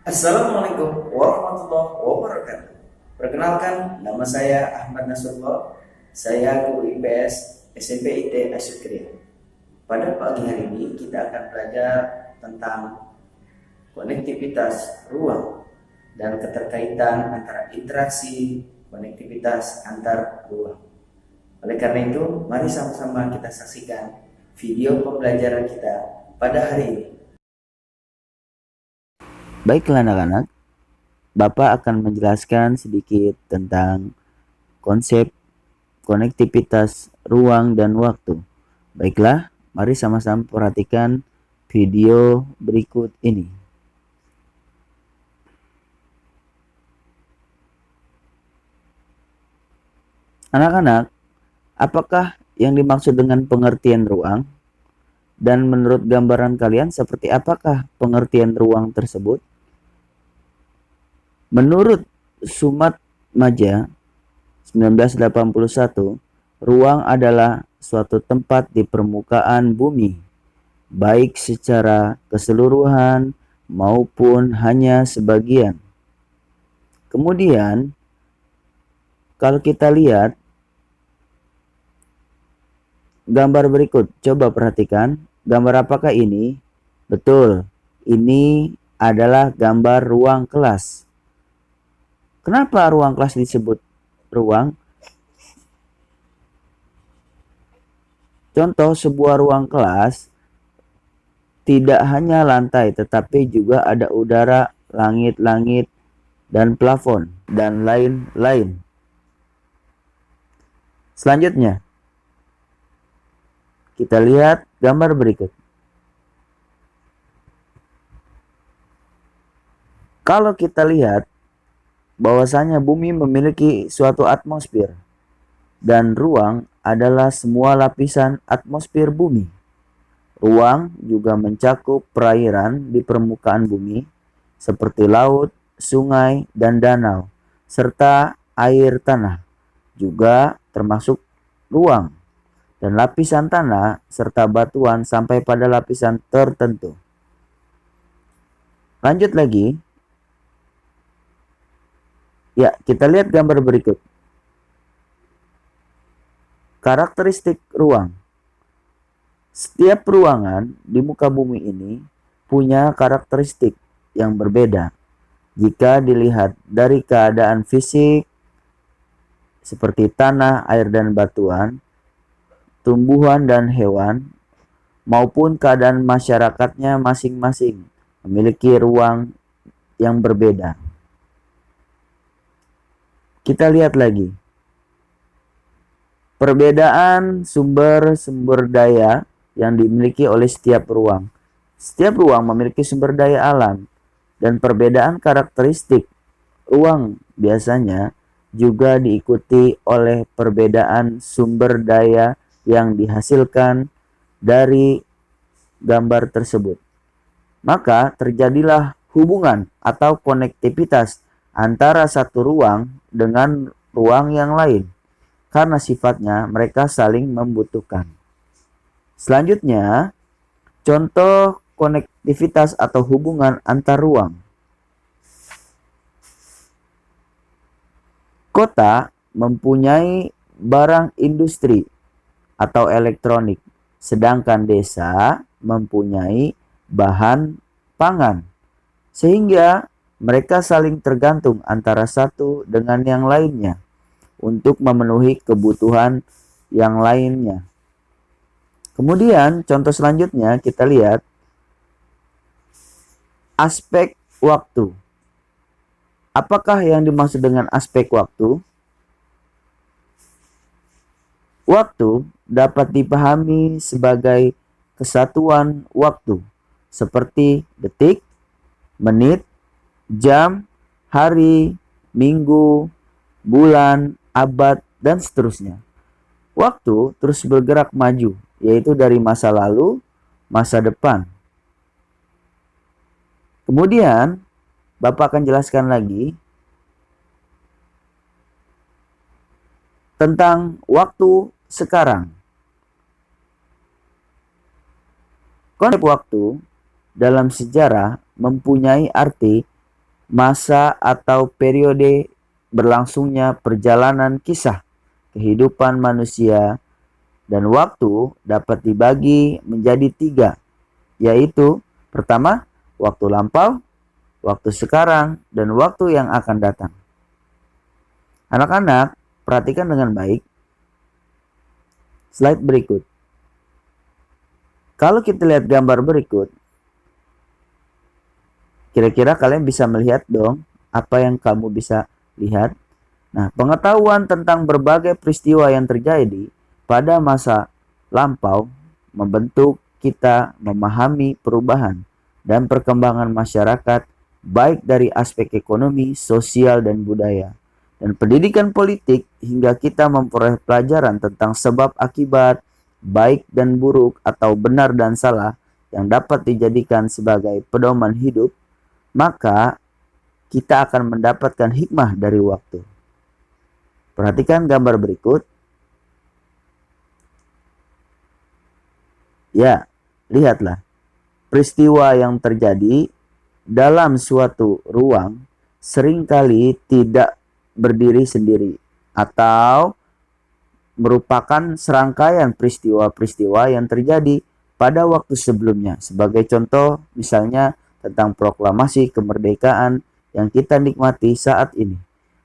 Assalamualaikum warahmatullahi wabarakatuh. Perkenalkan, nama saya Ahmad Nasrullah. Saya guru IPS SMP IT Asyukriya. Pada pagi hari ini kita akan belajar tentang konektivitas ruang dan keterkaitan antara interaksi konektivitas antar ruang. Oleh karena itu, mari sama-sama kita saksikan video pembelajaran kita pada hari ini. Baiklah anak-anak, Bapak akan menjelaskan sedikit tentang konsep konektivitas ruang dan waktu. Baiklah, mari sama-sama perhatikan video berikut ini. Anak-anak, apakah yang dimaksud dengan pengertian ruang? Dan menurut gambaran kalian, seperti apakah pengertian ruang tersebut? Menurut Sumat Maja 1981, ruang adalah suatu tempat di permukaan bumi, baik secara keseluruhan maupun hanya sebagian. Kemudian, kalau kita lihat gambar berikut, coba perhatikan, gambar apakah ini? Betul, ini adalah gambar ruang kelas. Kenapa ruang kelas disebut ruang? Contoh sebuah ruang kelas tidak hanya lantai tetapi juga ada udara, langit-langit, dan plafon, dan lain-lain. Selanjutnya, kita lihat gambar berikut. Kalau kita lihat bahwasanya bumi memiliki suatu atmosfer dan ruang adalah semua lapisan atmosfer bumi. Ruang juga mencakup perairan di permukaan bumi seperti laut, sungai, dan danau, serta air tanah juga termasuk ruang, dan lapisan tanah serta batuan sampai pada lapisan tertentu. Lanjut lagi. Ya, kita lihat gambar berikut. Karakteristik ruang. Setiap ruangan di muka bumi ini punya karakteristik yang berbeda. Jika dilihat dari keadaan fisik seperti tanah, air, dan batuan, tumbuhan dan hewan, maupun keadaan masyarakatnya masing-masing memiliki ruang yang berbeda. Kita lihat lagi. Perbedaan sumber-sumber daya yang dimiliki oleh setiap ruang. Setiap ruang memiliki sumber daya alam, dan perbedaan karakteristik ruang biasanya juga diikuti oleh perbedaan sumber daya yang dihasilkan dari gambar tersebut. Maka terjadilah hubungan atau konektivitas antara satu ruang dengan ruang yang lain, karena sifatnya mereka saling membutuhkan. Selanjutnya, contoh konektivitas atau hubungan antar ruang. Kota mempunyai barang industri atau elektronik, sedangkan desa mempunyai bahan pangan, sehingga mereka saling tergantung antara satu dengan yang lainnya untuk memenuhi kebutuhan yang lainnya. Kemudian contoh selanjutnya kita lihat aspek waktu. Apakah yang dimaksud dengan aspek waktu? Waktu dapat dipahami sebagai kesatuan waktu seperti detik, menit, jam, hari, minggu, bulan, abad, dan seterusnya. Waktu terus bergerak maju, yaitu dari masa lalu, masa depan. Kemudian, Bapak akan jelaskan lagi tentang waktu sekarang. Konsep waktu dalam sejarah mempunyai arti masa atau periode berlangsungnya perjalanan kisah kehidupan manusia, dan waktu dapat dibagi menjadi 3, yaitu pertama, waktu lampau, waktu sekarang, dan waktu yang akan datang. Anak-anak, perhatikan dengan baik slide berikut. Kalau kita lihat gambar berikut, kira-kira kalian bisa melihat dong apa yang kamu bisa lihat. Nah, pengetahuan tentang berbagai peristiwa yang terjadi pada masa lampau membentuk kita memahami perubahan dan perkembangan masyarakat baik dari aspek ekonomi, sosial, dan budaya, dan pendidikan politik hingga kita memperoleh pelajaran tentang sebab akibat, baik dan buruk atau benar dan salah yang dapat dijadikan sebagai pedoman hidup, maka kita akan mendapatkan hikmah dari waktu. Perhatikan gambar berikut. Ya, lihatlah. Peristiwa yang terjadi dalam suatu ruang seringkali tidak berdiri sendiri atau merupakan serangkaian peristiwa-peristiwa yang terjadi pada waktu sebelumnya. Sebagai contoh, misalnya tentang proklamasi kemerdekaan yang kita nikmati saat ini,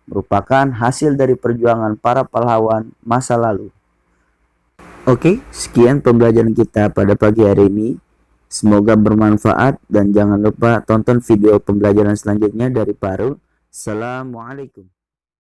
merupakan hasil dari perjuangan para pahlawan masa lalu. Oke, sekian pembelajaran kita pada pagi hari ini. Semoga bermanfaat dan jangan lupa tonton video pembelajaran selanjutnya dari Parul. Assalamualaikum.